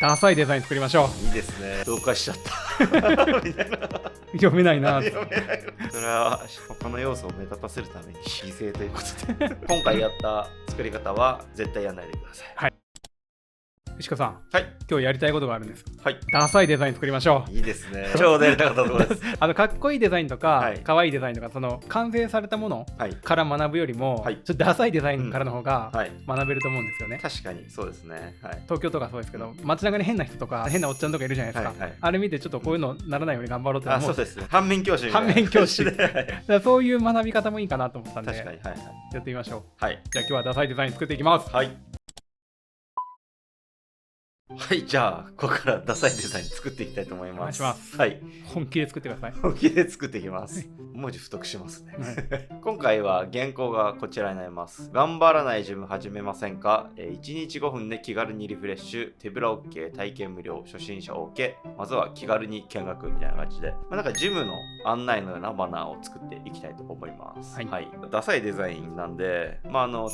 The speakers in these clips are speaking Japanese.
ダサいデザイン作りましょいいですね。同化しちゃったみたいな。う。読めないな。読めないの。それは他の要素を目立たせるために犠牲ということで今回やった作り方は絶対やらないでください。はい。石川さん、はい。今日やりたいことがあるんです。はい。ダサいデザイン作りましょう。いいですね。ちょうどやりたかったところです。かっこいいデザインとか、はい可愛いデザインとか、その完成されたものはい。から学ぶよりも、はいちょっとダサいデザインからの方がはい。学べると思うんですよね。確かにそうですね。はい。東京とかそうですけど、街中に変な人とか変なおっちゃんとかいるじゃないですか、はいはいあれ見てちょっとこういうのならないように頑張ろうって思う。そうですね。反面教師みたいな。反面教師はいだからそういう学び方もいいかなと思ったんで、確かに。はいはい。やってみましょう。はい。じゃあ今日はダサいデザイン作っていきます。はい。はい、じゃあここからダサいデザイン作っていきたいと思います。お願いします。はい。本気で作ってください。本気で作っていきます。文字太くしますね。今回は原稿がこちらになります。頑張らないジム始めませんか？1日5分で気軽にリフレッシュ、手ぶら OK、体験無料、初心者 OK。まずは気軽に見学みたいな感じで、なんかジムの案内のようなバナーを作っていきたいと思います。はい。ダサいデザインなんで、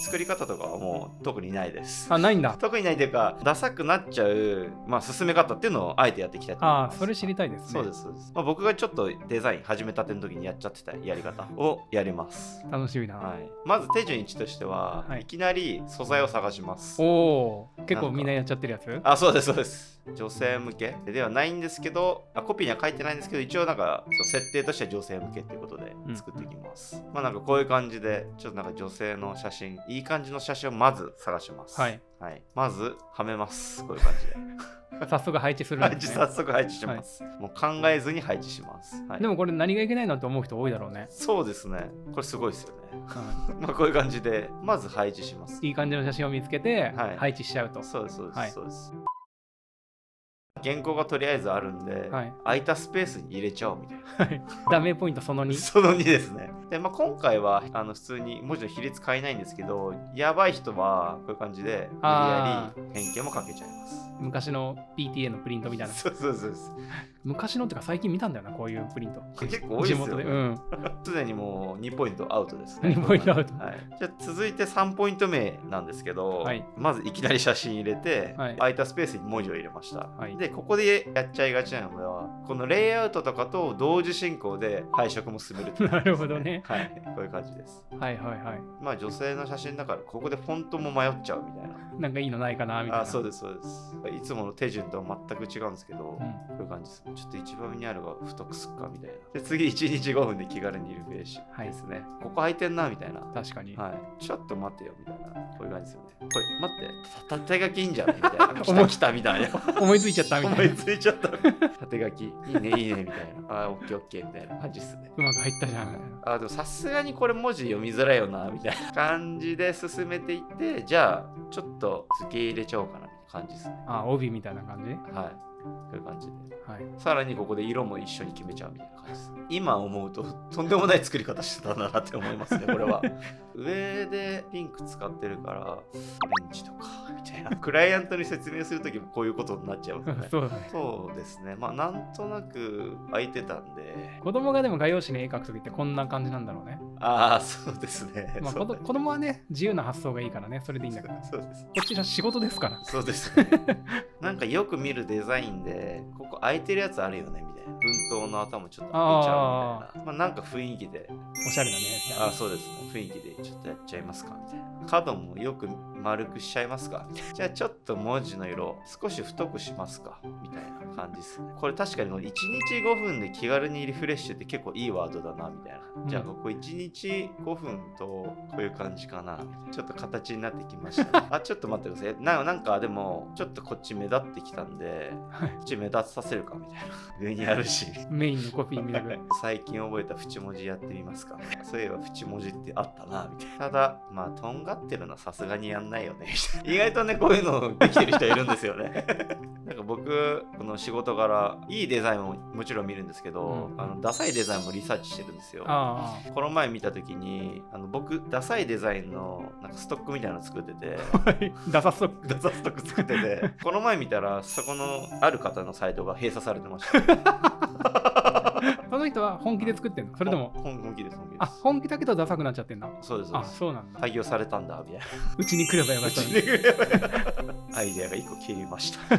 作り方とかはもう特にないです。あ、ないんだ。特にないというか、ダサくなっちゃう、進め方っていうのをあえてやっていきたいと思います。それ知りたいですね。そうです、そうです。僕がちょっとデザイン始めたての時にやっちゃってたやり方をやります。楽しみだな。はい、まず手順1としては、いきなり素材を探します。結構みんなやっちゃってるやつ？そうです、そうです。女性向けではないんですけど、コピーには書いてないんですけど、一応設定としては女性向けっていうことで作っていきます。こういう感じで、ちょっと女性の写真、いい感じの写真をまず探します。はい。まずはめます。こういう感じで。早速配置するんですね。早速配置します。もう考えずに配置します。でもこれ何がいけないのって思う人多いだろうね。そうですね。これすごいですよね。こういう感じでまず配置します。いい感じの写真を見つけて配置しちゃうと。そうです、そうです、そうです。原稿がとりあえずあるんで、空いたスペースに入れちゃおうみたいな。ダメポイントその2。その2ですね。で、今回は普通に文字の比率変えないんですけど、やばい人はこういう感じで無理やり変形もかけちゃいます。昔の PTA のプリントみたいな。そうです。昔のってか最近見たんだよな、こういうプリント。結構多いですよね。すでにもう2ポイントアウトですね。2ポイントアウト。じゃあ続いて3ポイント目なんですけど、まずいきなり写真入れて、空いたスペースに文字を入れました。で、ここでやっちゃいがちなのは、このレイアウトとかと同時進行で配色も進める。なるほどね。こういう感じです。女性の写真だからここでフォントも迷っちゃうみたいな。なんかいいのないかなみたいな。そうです。いつもの手順とは全く違うんですけど、こういう感じです。ちょっと一番上にあるが太くすっかみたいな。で、次1日5分で気軽にリフレッシュですね。ここ空いてんなみたいな。確かに。ちょっと待ってよみたいな。こういう感じですよね。これ待って、縦書きいいんじゃないみたいな。来たみたいな。思いついちゃったみたいな。思いついちゃった。縦書きいいねみたいな。オッケーみたいな感じですね。うまく入ったじゃん。でもさすがにこれ文字読みづらいよなみたいな感じで進めていって、じゃあちょっと図形入れちゃおうかなみたいな感じですね。帯みたいな感じ？こういう感じで。さらにここで色も一緒に決めちゃうみたいな感じです。今思うととんでもない作り方してたんだなって思いますね、これは。上でピンク使ってるから、オレンジとかみたいな。クライアントに説明するときもこういうことになっちゃうんですね。そうですね。なんとなく空いてたんで。子供がでも画用紙に絵描くときってこんな感じなんだろうね。そうですね。子供はね、自由な発想がいいからね、それでいいんだけど。そうです。こっちは仕事ですから。そうですね。なんかよく見るデザインで、ここ空いてるやつあるよねみたいな。文頭の頭ちょっと開いちゃうみたいな。なんか雰囲気で。おしゃれだね。そうですね。雰囲気でちょっとやっちゃいますかみたいな。角もよく丸くしちゃいますかみたいな。じゃあちょっと文字の色少し太くしますかみたいな感じですね。これ確かに1日5分で気軽にリフレッシュって結構いいワードだなみたいな。じゃあここ1日5分とこういう感じかな。ちょっと形になってきました、ね。ちょっと待ってください。なんかでもちょっとこっち目立ってきたんで、こっち目立たせるかみたいな。上にあるし。メインのコピー見ながら。最近覚えた縁文字やってみますか。そういえば縁文字ってあったなみたいな。ただとんがってるのはさすがにやんないよね。意外とねこういうのできてる人いるんですよね。なんか僕この仕事柄いいデザインももちろん見るんですけど、ダサいデザインもリサーチしてるんですよ。この前見た時に僕ダサいデザインのなんかストックみたいなの作っててダサストック作っててこの前見たらそこのある方のサイトが閉鎖されてました。そのの人は本気で作ってんの？それとも本気です、本気です。あ、本気だけどダサくなっちゃってんだ。そうです。あ、そうなんだ。廃業されたんだみたいな。うちに来ればよかったのに。アイデアが1個切りました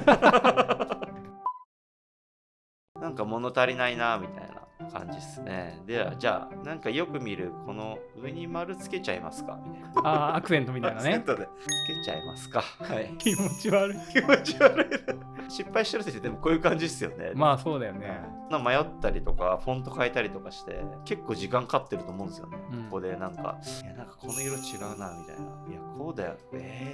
なんか物足りないなみたいな感じですね。ではじゃあなんかよく見るこの上に丸つけちゃいますかみたいな。あ、アクセントみたいなアクセンね。トでつけちゃいますか。はい。気持ち悪い。気持ち悪い。失敗してるってでもこういう感じですよね。まあそうだよね。迷ったりとかフォント変えたりとかして結構時間かかってると思うんですよね。ここでなんかいやなんかこの色違うなみたいな。いやこうだよ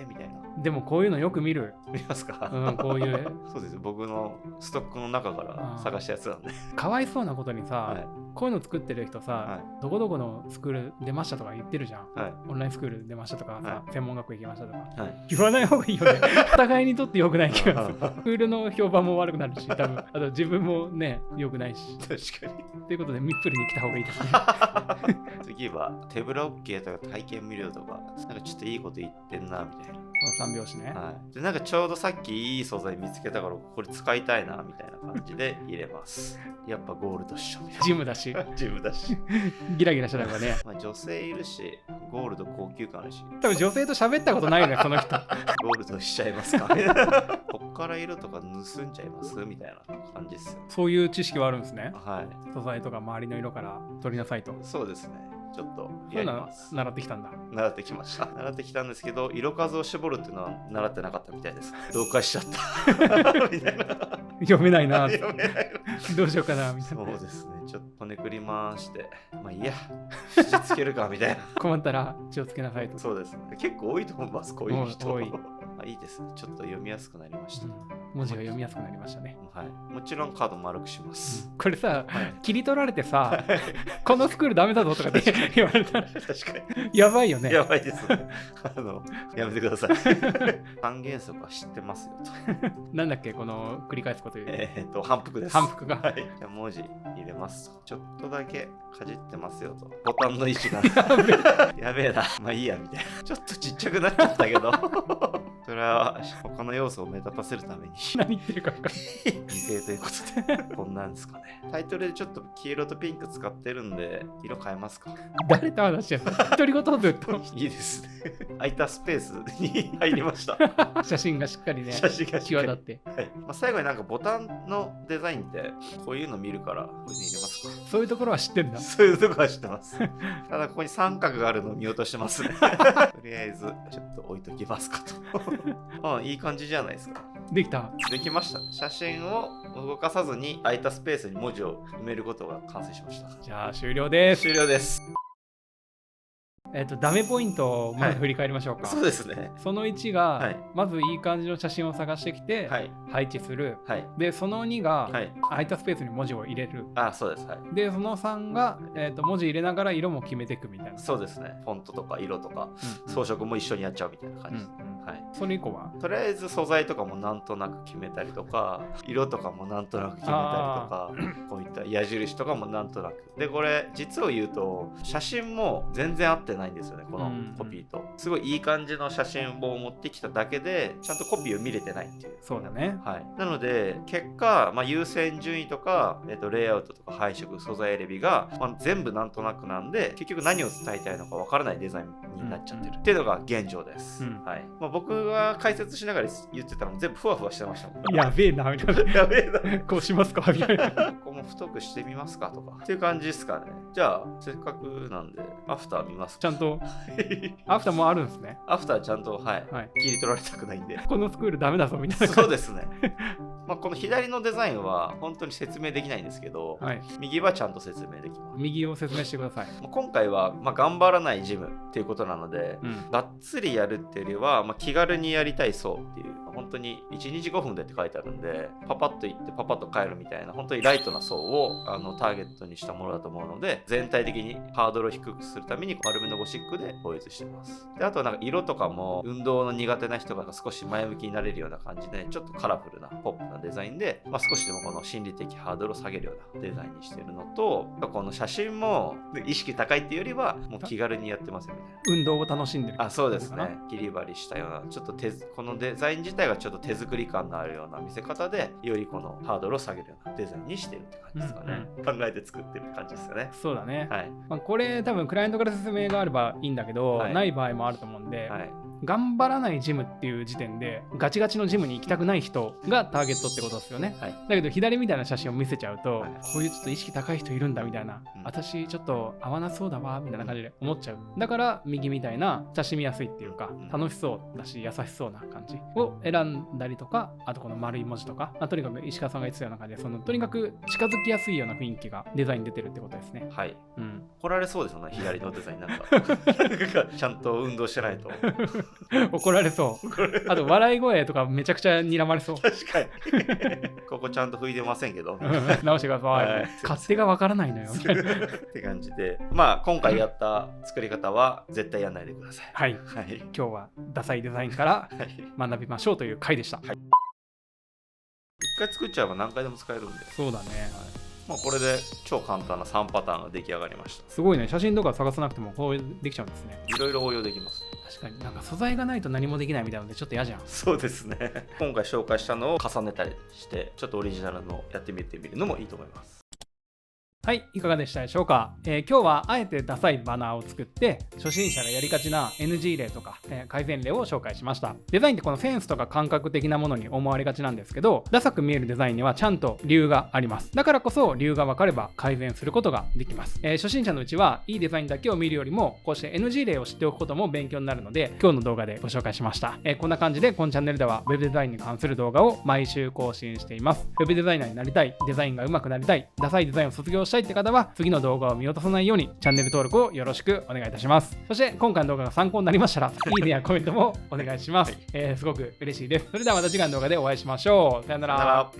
みたいな。でもこういうのよく見る。見ますか？うん、こういう。そうです。僕のストックの中から探したやつなんで。かわいそうなことにさ、はい、こういうの作ってる人さ、はい、どこどこのスクール出ましたとか言ってるじゃん。はい、オンラインスクール出ましたとかさ、は専門学校行きましたとか、はい、言わない方がいいよね。お互いにとって良くない気がする。スクールの評判も悪くなるし、多分あと自分もね、良くないし。確かに。ということで、ミップルに来た方がいいですね。次は手ぶら OK とか体験無料とか、なんかちょっといいこと言ってんなみたいな。この三拍子ね。はい。で、なんかちょうどさっきいい素材見つけたから、これ使いたいなみたいな感じで入れます。やっぱゴールドっしょみたいな。ジムだし、ジムだし。ギラギラしてたからね。まあ女性いるし、ゴールド高級感あるし。多分女性と喋ったことないよね、その人。ゴールドしちゃいますかこっから色とか盗んじゃいますみたいな感じですよ。そういう知識はあるんですね。はい。素材とか周りの色から取りなさいと。そうですね。ちょっとそういうのは習ってきたんだ。習ってきました。習ってきたんですけど、色数を絞るっていうのは習ってなかったみたいです。同化しちゃったみたいな。読めないな。読めないどうしようかなみたいな。そうですね。ちょっとこねくり回して、まあいいや、土つけるかみたいな。困ったら気をつけなさいと。そうですね。結構多いと思います、こういう人。多い。まあいいですね。ちょっと読みやすくなりました。文字が読みやすくなりましたね。はい。もちろんカード丸くします。これさ、はい、切り取られてさ、このスクールダメだぞとかって言われたら、確かに。やばいよね。やばいですね。やめてください。三原則は知ってますよと。なんだっけ、この繰り返すこと言う。反復です。反復が。はい。じゃあ文字入れますと。ちょっとだけかじってますよと。ボタンの位置が。やべえな。まあいいや、みたいな。ちょっとちっちゃくなっちゃったけど。それは他の要素を目立たせるために何言ってるか分かんない犠牲ということでこんなんですかね。タイトルでちょっと黄色とピンク使ってるんで色変えますか。誰と話してんの？独り言ずっと。いいですね。空いたスペースに入りました写真がしっかりね、写真が際立って、はいまあ、最後になんかボタンのデザインってこういうの見るからこういうの入れますか。そういうところは知ってんだ。そういうところは知ってますただここに三角があるのを見落としてますねとりあえずちょっと置いときますかといい感じじゃないですか。できた。できました。写真を動かさずに空いたスペースに文字を埋めることが完成しました。じゃあ終了です。終了です。ダメポイントをまず振り返りましょうか。そうですね。その1が、はい、まずいい感じの写真を探してきて、はい、配置する。はい、で、その2が、はい、空いたスペースに文字を入れる。あ、そうです。はい、で、その3が、文字入れながら色も決めていくみたいな。そうですね。フォントとか色とか、装飾も一緒にやっちゃうみたいな感じです。はい、それ以降はとりあえず素材とかもなんとなく決めたりとか、色とかもなんとなく決めたりとか、こういった矢印とかもなんとなく。で、これ、実を言うと、写真も全然合ってないんですよね、このコピーと。すごいいい感じの写真を持ってきただけで、ちゃんとコピーを見れてないっていう。そうだね。はい。なので、結果、優先順位とか、レイアウトとか配色、素材選びが、全部なんとなくなんで、結局何を伝えたいのかわからないデザインになっちゃってるっていうのが現状です。はい。僕が解説しながら言ってたのも全部ふわふわしてましたもん。やべえなみたいな。やべえな。こうしますかみたいな。ここも太くしてみますかとか。っていう感じですかね。じゃあ、せっかくなんで、アフター見ますか。ちゃんと、アフターもあるんですね。アフターちゃんと、はい。切り取られたくないんで。このスクールダメだぞみたいな。そうですね。この左のデザインは本当に説明できないんですけど、右はちゃんと説明できます。右を説明してください。今回は、頑張らないジムっていうことなので、がっつりやるっていうよりは、気軽にやりたい層っていう、本当に1日5分でって書いてあるんで、パパッと行ってパパッと帰るみたいな、本当にライトな層をターゲットにしたものだと思うので、全体的にハードルを低くするために丸めのゴシックで統一してます。で、あとなんか色とかも運動の苦手な人が少し前向きになれるような感じで、ちょっとカラフルなポップなデザインで、少しでもこの心理的ハードルを下げるようなデザインにしてるのと、この写真も意識高いっていうよりはもう気軽にやってますよみたいな。運動を楽しんでる。あ、そうですね。切り張りしたような、ちょっとこのデザイン自体体がちょっと手作り感のあるような見せ方で、よりこのハードルを下げるようなデザインにしてるって感じですかね。考えて作ってる感じですよね。そうだね。はい。これ多分クライアントから説明があればいいんだけど、はいない場合もあると思うんで、はい。頑張らないジムっていう時点でガチガチのジムに行きたくない人がターゲットってことですよね。はい。だけど左みたいな写真を見せちゃうと、はいこういうちょっと意識高い人いるんだみたいな、私ちょっと合わなそうだわみたいな感じで思っちゃう。だから右みたいな親しみやすいっていうか、楽しそうだし優しそうな感じを選んだりとか、あとこの丸い文字とか、とにかく石川さんが言ってたような感じで、とにかく近づきやすいような雰囲気がデザイン出てるってことですね。はい。うん、怒られそうですよね、左のデザインなんか。ちゃんと運動してないと。怒られそう。あと笑い声とかめちゃくちゃ睨まれそう。確かに。ここちゃんと拭いてませんけど。直してください。はい、勝手がわからないのよ。って感じで、まあ今回やった作り方は絶対やんないでください。はい。はい、今日はダサいデザインから学びましょうという回でした。はい、一回作っちゃえば何回でも使えるんで。そうだね。まあ、これで超簡単な3パターンが出来上がりました。すごいね。写真とか探さなくてもこうできちゃうんですね。いろいろ応用できます。確かになんか素材がないと何もできないみたいなのでちょっと嫌じゃん。そうですね。今回紹介したのを重ねたりしてちょっとオリジナルのやってみるのもいいと思います。はい、いかがでしたでしょうか。今日はあえてダサいバナーを作って初心者がやりがちな NG 例とか、改善例を紹介しました。デザインってこのセンスとか感覚的なものに思われがちなんですけど、ダサく見えるデザインにはちゃんと理由があります。だからこそ理由が分かれば改善することができます。初心者のうちはいいデザインだけを見るよりもこうして NG 例を知っておくことも勉強になるので、今日の動画でご紹介しました。こんな感じでこのチャンネルでは Web デザインに関する動画を毎週更新しています。Web デザイナーになりたい、デザインが上手くなりたい、ダサいデザインを卒業したいって方は次の動画を見落とさないようにチャンネル登録をよろしくお願いいたします。そして今回の動画が参考になりましたらいいねやコメントもお願いします。すごく嬉しいです。それではまた次回の動画でお会いしましょう。さよなら。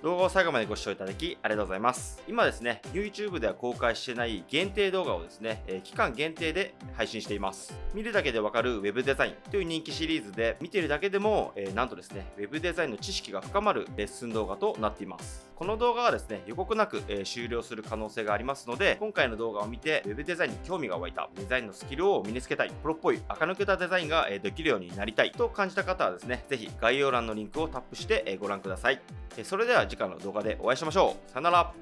動画を最後までご視聴いただきありがとうございます。今ですね、YouTube では公開してない限定動画をですね、期間限定で配信しています。見るだけでわかる Web デザインという人気シリーズで、見てるだけでも、なんとですね、Web デザインの知識が深まるレッスン動画となっています。この動画はですね、予告なく、終了する可能性がありますので、今回の動画を見て Web デザインに興味が湧いた、デザインのスキルを身につけたい、プロっぽい垢抜けたデザインができるようになりたいと感じた方はですね、ぜひ概要欄のリンクをタップしてご覧ください。それでは次回の動画でお会いしましょう。さよなら。